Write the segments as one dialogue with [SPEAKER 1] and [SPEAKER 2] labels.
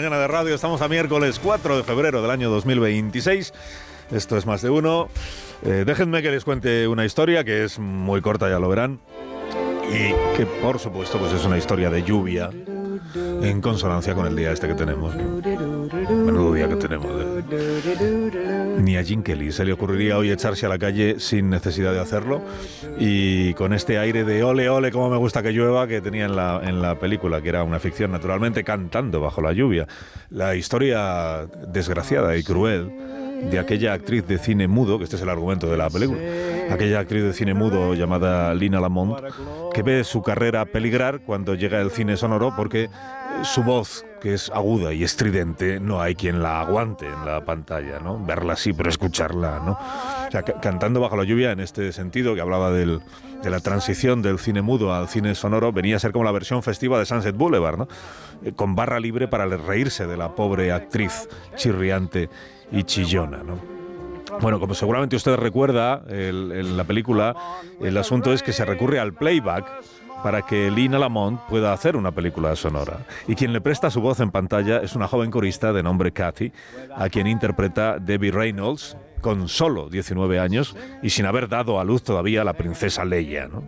[SPEAKER 1] mañana de radio. Estamos a miércoles 4 de febrero del año 2026. Esto es Más de Uno. Déjenme que les cuente una historia que es muy corta, ya lo verán. Y que, por supuesto, pues es una historia de lluvia en consonancia con el día este que tenemos. Menudo día que tenemos. Ni a Gene Kelly se le ocurriría hoy echarse a la calle sin necesidad de hacerlo. Y con este aire de ole, ole, cómo me gusta que llueva que tenía en la película, que era una ficción, naturalmente, cantando bajo la lluvia. La historia desgraciada y cruel de aquella actriz de cine mudo, que este es el argumento de la película, aquella actriz de cine mudo llamada Lina Lamont, que ve su carrera peligrar cuando llega el cine sonoro porque su voz, que es aguda y estridente, no hay quien la aguante en la pantalla, ¿no? Verla sí, pero escucharla, ¿no? O sea, cantando bajo la lluvia, en este sentido, que hablaba de la transición del cine mudo al cine sonoro, venía a ser como la versión festiva de Sunset Boulevard, ¿no? Con barra libre para reírse de la pobre actriz chirriante y chillona, ¿no? Bueno, como seguramente usted recuerda, en la película, el asunto es que se recurre al playback para que Lina Lamont pueda hacer una película sonora. Y quien le presta su voz en pantalla es una joven corista de nombre Kathy, a quien interpreta Debbie Reynolds, con solo 19 años y sin haber dado a luz todavía a la princesa Leia, ¿no?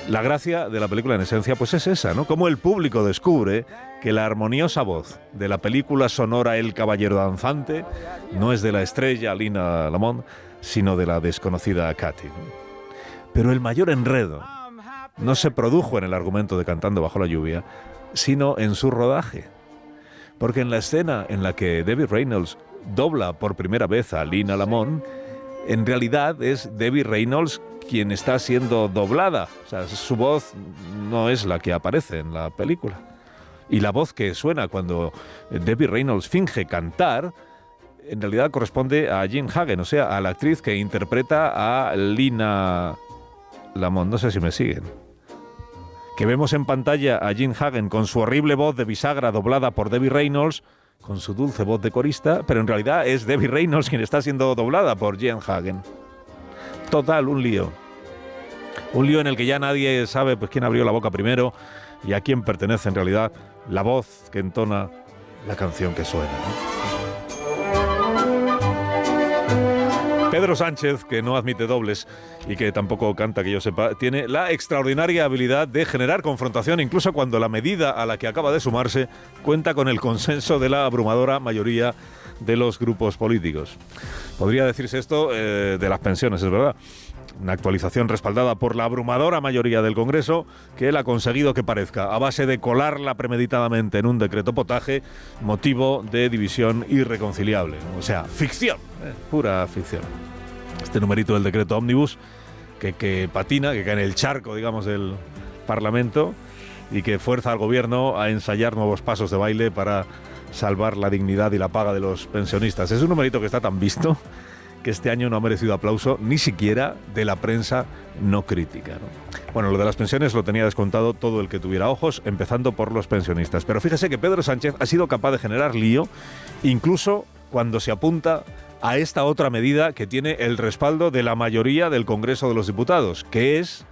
[SPEAKER 1] La gracia de la película, en esencia, pues es esa, ¿no? Cómo el público descubre que la armoniosa voz de la película sonora El Caballero Danzante no es de la estrella Lina Lamont, sino de la desconocida Kathy. Pero el mayor enredo no se produjo en el argumento de Cantando bajo la lluvia, sino en su rodaje. Porque en la escena en la que Debbie Reynolds dobla por primera vez a Lina Lamont, en realidad es Debbie Reynolds quien está siendo doblada. O sea, su voz no es la que aparece en la película. Y la voz que suena cuando Debbie Reynolds finge cantar, en realidad corresponde a Jean Hagen, o sea, a la actriz que interpreta a Lina Lamont. No sé si me siguen. Que vemos en pantalla a Jean Hagen con su horrible voz de bisagra doblada por Debbie Reynolds, con su dulce voz de corista, pero en realidad es Debbie Reynolds quien está siendo doblada por Jean Hagen. Total, un lío. Un lío en el que ya nadie sabe pues quién abrió la boca primero y a quién pertenece en realidad la voz que entona la canción que suena, ¿no? Pedro Sánchez, que no admite dobles y que tampoco canta, que yo sepa, tiene la extraordinaria habilidad de generar confrontación, incluso cuando la medida a la que acaba de sumarse cuenta con el consenso de la abrumadora mayoría de los grupos políticos. Podría decirse esto de las pensiones, es verdad. Una actualización respaldada por la abrumadora mayoría del Congreso, que él ha conseguido que parezca, a base de colarla premeditadamente en un decreto potaje, motivo de división irreconciliable. O sea, ficción, pura ficción. Este numerito del decreto ómnibus, que patina, que cae en el charco, digamos, del Parlamento, y que fuerza al gobierno a ensayar nuevos pasos de baile para salvar la dignidad y la paga de los pensionistas. Es un numerito que está tan visto que este año no ha merecido aplauso ni siquiera de la prensa no crítica, ¿no? Bueno, lo de las pensiones lo tenía descontado todo el que tuviera ojos, empezando por los pensionistas. Pero fíjese que Pedro Sánchez ha sido capaz de generar lío, incluso cuando se apunta a esta otra medida que tiene el respaldo de la mayoría del Congreso de los Diputados, que es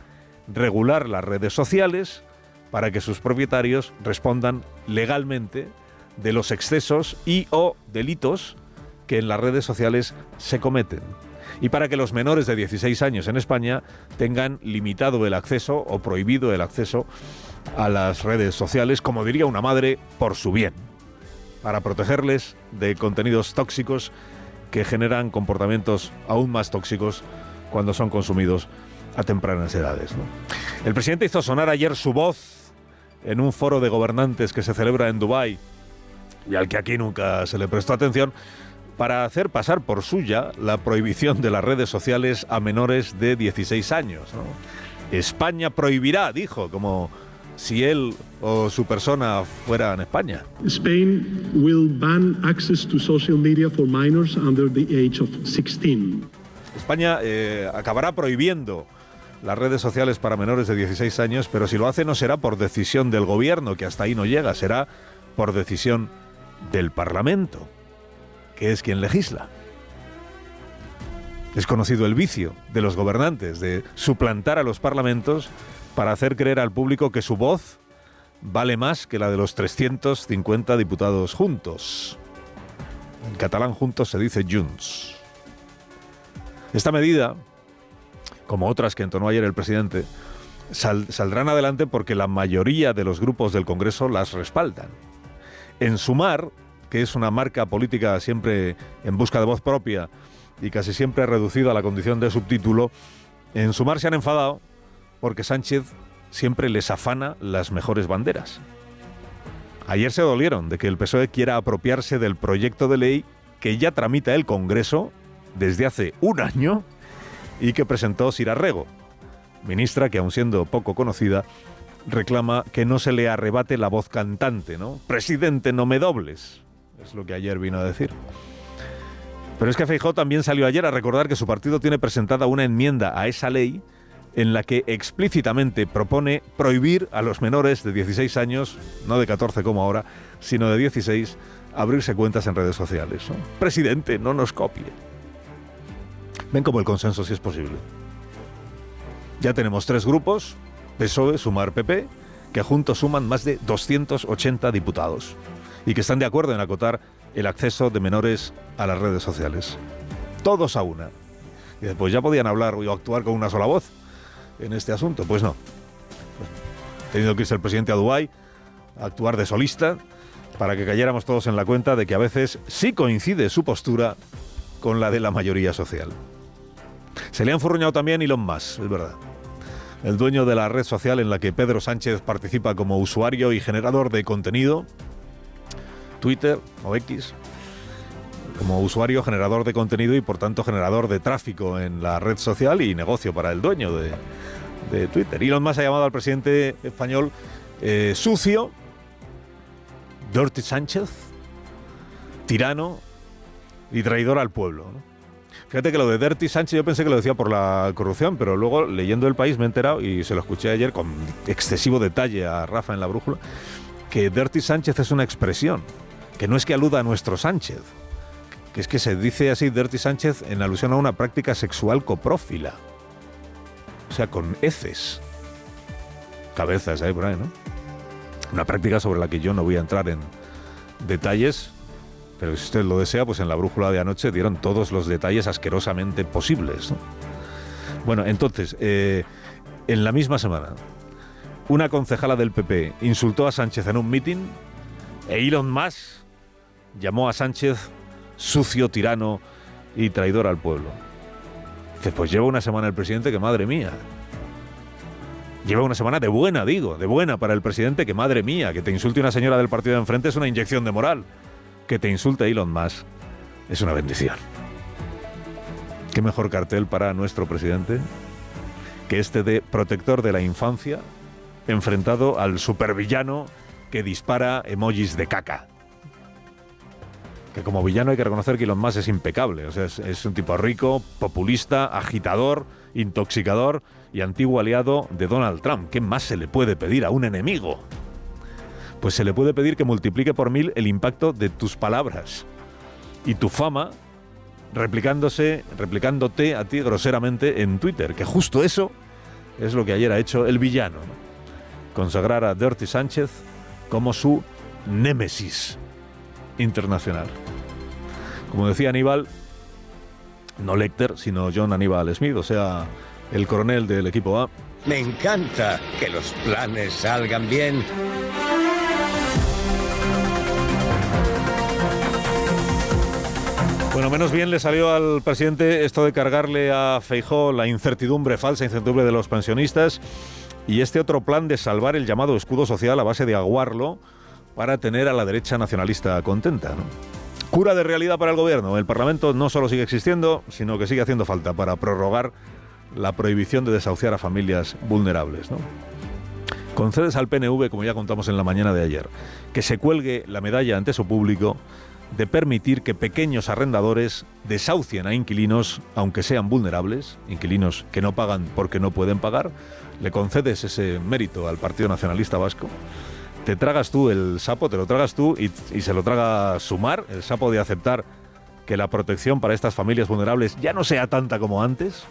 [SPEAKER 1] regular las redes sociales para que sus propietarios respondan legalmente de los excesos y o delitos que en las redes sociales se cometen, y para que los menores de 16 años en España tengan limitado el acceso o prohibido el acceso a las redes sociales, como diría una madre, por su bien, para protegerles de contenidos tóxicos que generan comportamientos aún más tóxicos cuando son consumidos a tempranas edades, ¿no? El presidente hizo sonar ayer su voz en un foro de gobernantes que se celebra en Dubái y al que aquí nunca se le prestó atención, para hacer pasar por suya la prohibición de las redes sociales a menores de 16 años, ¿no? España prohibirá, dijo, como si él o su persona fuera en España.
[SPEAKER 2] Spain will ban access to social media for minors under the age of 16.
[SPEAKER 1] España acabará prohibiendo las redes sociales para menores de 16 años, pero si lo hace no será por decisión del gobierno, que hasta ahí no llega, será por decisión del Parlamento, que es quien legisla. Es conocido el vicio de los gobernantes de suplantar a los parlamentos para hacer creer al público que su voz vale más que la de los 350 diputados juntos. En catalán juntos se dice Junts. Esta medida, como otras que entonó ayer el presidente, saldrán adelante porque la mayoría de los grupos del Congreso las respaldan. En Sumar, que es una marca política siempre en busca de voz propia y casi siempre reducida a la condición de subtítulo, en Sumar se han enfadado porque Sánchez siempre les afana las mejores banderas. Ayer se dolieron de que el PSOE quiera apropiarse del proyecto de ley que ya tramita el Congreso desde hace un año y que presentó Sira Rego, ministra que, aun siendo poco conocida, reclama que no se le arrebate la voz cantante, ¿no? Presidente, no me dobles, es lo que ayer vino a decir. Pero es que Feijóo también salió ayer a recordar que su partido tiene presentada una enmienda a esa ley en la que explícitamente propone prohibir a los menores de 16 años, no de 14 como ahora, sino de 16, abrirse cuentas en redes sociales, ¿no? Presidente, no nos copie. Ven cómo el consenso sí es posible. Ya tenemos 3 grupos, PSOE, Sumar, PP, que juntos suman más de 280 diputados y que están de acuerdo en acotar el acceso de menores a las redes sociales. Todos a una. Y después ya podían hablar o actuar con una sola voz en este asunto. Pues no. Ha tenido que irse el presidente a Dubái a actuar de solista para que cayéramos todos en la cuenta de que a veces sí coincide su postura con la de la mayoría social. Se le ha enfurruñado también Elon Musk, es verdad. El dueño de la red social en la que Pedro Sánchez participa como usuario y generador de contenido, Twitter o X, como usuario, generador de contenido y por tanto generador de tráfico en la red social y negocio para el dueño de Twitter. Elon Musk ha llamado al presidente español sucio, Dirty Sánchez, tirano y traidor al pueblo, ¿no? Fíjate que lo de Dirty Sánchez yo pensé que lo decía por la corrupción, pero luego leyendo El País me he enterado, y se lo escuché ayer con excesivo detalle a Rafa en La Brújula, que Dirty Sánchez es una expresión, que no es que aluda a nuestro Sánchez, que es que se dice así Dirty Sánchez en alusión a una práctica sexual coprófila. O sea, con heces. Cabezas ahí por ahí, ¿no? Una práctica sobre la que yo no voy a entrar en detalles, pero si usted lo desea, pues en La Brújula de anoche dieron todos los detalles asquerosamente posibles, ¿no? Bueno, entonces, en la misma semana, una concejala del PP insultó a Sánchez en un mitin e Elon Musk llamó a Sánchez sucio, tirano y traidor al pueblo. Dice, pues lleva una semana el presidente que madre mía. Lleva una semana de buena, digo, de buena para el presidente que madre mía, que te insulte una señora del partido de enfrente es una inyección de moral. Que te insulte Elon Musk es una bendición. ¿Qué mejor cartel para nuestro presidente que este de protector de la infancia enfrentado al supervillano que dispara emojis de caca? Que como villano hay que reconocer que Elon Musk es impecable. O sea, es un tipo rico, populista, agitador, intoxicador y antiguo aliado de Donald Trump. ¿Qué más se le puede pedir a un enemigo? Pues se le puede pedir que multiplique por 1000 el impacto de tus palabras y tu fama replicándote a ti groseramente en Twitter, que justo eso es lo que ayer ha hecho el villano, ¿no? Consagrar a Dirty Sánchez como su némesis internacional. Como decía Aníbal, no Lecter, sino John Aníbal Smith, o sea, el coronel del equipo A.
[SPEAKER 3] Me encanta que los planes salgan bien.
[SPEAKER 1] Bueno, menos bien le salió al presidente esto de cargarle a Feijóo la falsa incertidumbre de los pensionistas y este otro plan de salvar el llamado escudo social a base de aguarlo para tener a la derecha nacionalista contenta, ¿no? Cura de realidad para el gobierno. El Parlamento no solo sigue existiendo, sino que sigue haciendo falta para prorrogar la prohibición de desahuciar a familias vulnerables, ¿no? Concedes al PNV, como ya contamos en la mañana de ayer, que se cuelgue la medalla ante su público de permitir que pequeños arrendadores desahucien a inquilinos, aunque sean vulnerables, inquilinos que no pagan porque no pueden pagar. Le concedes ese mérito al Partido Nacionalista Vasco. Te tragas tú el sapo, te lo tragas tú y se lo traga Sumar, el sapo de aceptar que la protección para estas familias vulnerables ya no sea tanta como antes.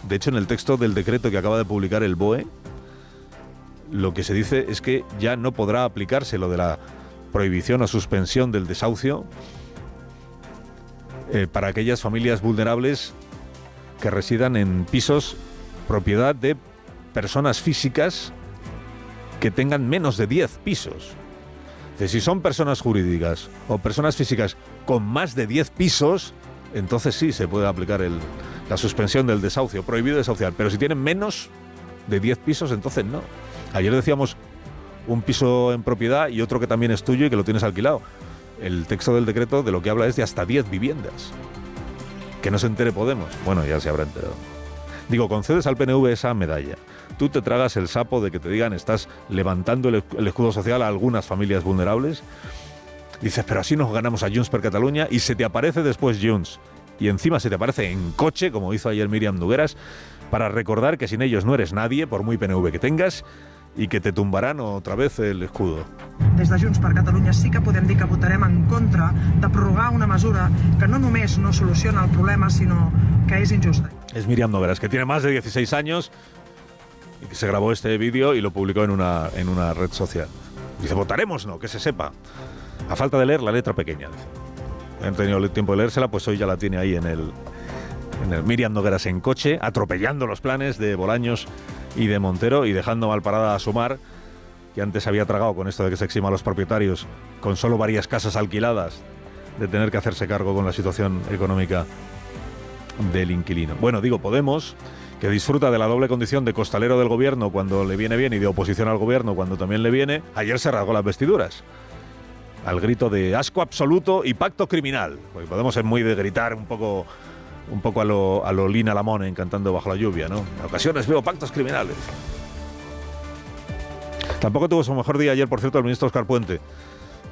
[SPEAKER 1] De hecho, en el texto del decreto que acaba de publicar el BOE, lo que se dice es que ya no podrá aplicarse lo de la prohibición o suspensión del desahucio para aquellas familias vulnerables que residan en pisos propiedad de personas físicas que tengan menos de 10 pisos. Si son personas jurídicas o personas físicas con más de 10 pisos, entonces sí se puede aplicar la suspensión del desahucio, prohibido desahuciar. Pero si tienen menos de 10 pisos, entonces no. Ayer decíamos un piso en propiedad y otro que también es tuyo y que lo tienes alquilado. El texto del decreto de lo que habla es de hasta 10 viviendas. Que no se entere Podemos. Bueno, ya se habrá enterado. Digo, concedes al PNV esa medalla. Tú te tragas el sapo de que te digan estás levantando el escudo social a algunas familias vulnerables. Dices, pero así nos ganamos a Junts per Catalunya, y se te aparece después Junts. Y encima se te aparece en coche, como hizo ayer Míriam Nogueras, para recordar que sin ellos no eres nadie, por muy PNV que tengas, i que te tombaran otra vez el escudo.
[SPEAKER 4] Des de Junts per Catalunya sí que podem dir que votarem en contra de prorrogar una mesura que no només no soluciona el problema, sinó que és injusta.
[SPEAKER 1] Es Míriam Nogueras, que tiene más de 16 años y que se grabó este vídeo y lo publicó en una red social. Dice, votaremos, no, que se sepa. A falta de leer la letra pequeña. Han tenido el tiempo de leérsela, pues hoy ya la tiene ahí en el Míriam Nogueras en coche, atropellando los planes de Bolaños y de Montero y dejando mal parada a Sumar, que antes había tragado con esto de que se exima a los propietarios con solo varias casas alquiladas de tener que hacerse cargo con la situación económica del inquilino. Bueno, digo, Podemos, que disfruta de la doble condición de costalero del gobierno cuando le viene bien y de oposición al gobierno cuando también le viene, ayer se rasgó las vestiduras al grito de asco absoluto y pacto criminal. Porque Podemos ser muy de gritar un poco a lo Lina Lamone cantando Bajo la lluvia, ¿no? En ocasiones veo pactos criminales. Tampoco tuvo su mejor día ayer, por cierto, el ministro Óscar Puente,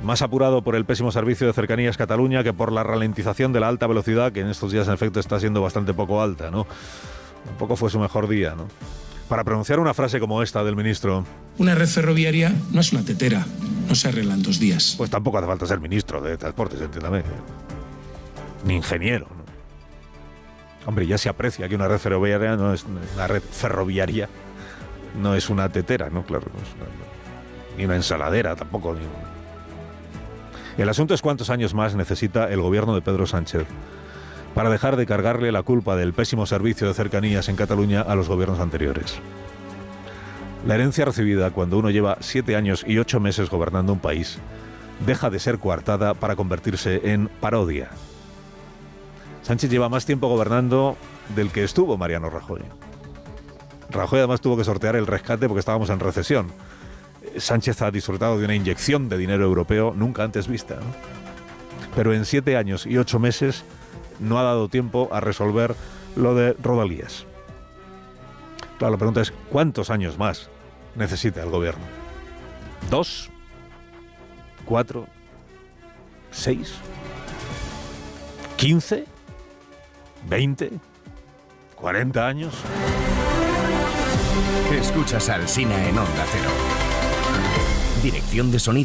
[SPEAKER 1] más apurado por el pésimo servicio de Cercanías Cataluña que por la ralentización de la alta velocidad, que en estos días en efecto está siendo bastante poco alta, ¿no? Tampoco fue su mejor día, ¿no? Para pronunciar una frase como esta del ministro.
[SPEAKER 5] Una red ferroviaria no es una tetera, no se arregla en 2 días.
[SPEAKER 1] Pues tampoco hace falta ser ministro de Transportes, entiéndame. Ni ingeniero, ¿no? Hombre, ya se aprecia que una red ferroviaria no es una tetera, ¿no? Claro, no es ni una ensaladera tampoco. El asunto es cuántos años más necesita el gobierno de Pedro Sánchez para dejar de cargarle la culpa del pésimo servicio de cercanías en Cataluña a los gobiernos anteriores. La herencia recibida cuando uno lleva 7 años y 8 meses gobernando un país deja de ser coartada para convertirse en parodia. Sánchez lleva más tiempo gobernando del que estuvo Mariano Rajoy. Rajoy además tuvo que sortear el rescate porque estábamos en recesión. Sánchez ha disfrutado de una inyección de dinero europeo nunca antes vista, ¿no? Pero en 7 años y 8 meses no ha dado tiempo a resolver lo de Rodalías. Claro, la pregunta es, ¿cuántos años más necesita el gobierno? ¿2? ¿4? ¿6? ¿15? ¿20? ¿40 años?
[SPEAKER 6] Escuchas a Alsina en Onda Cero. Dirección de sonido.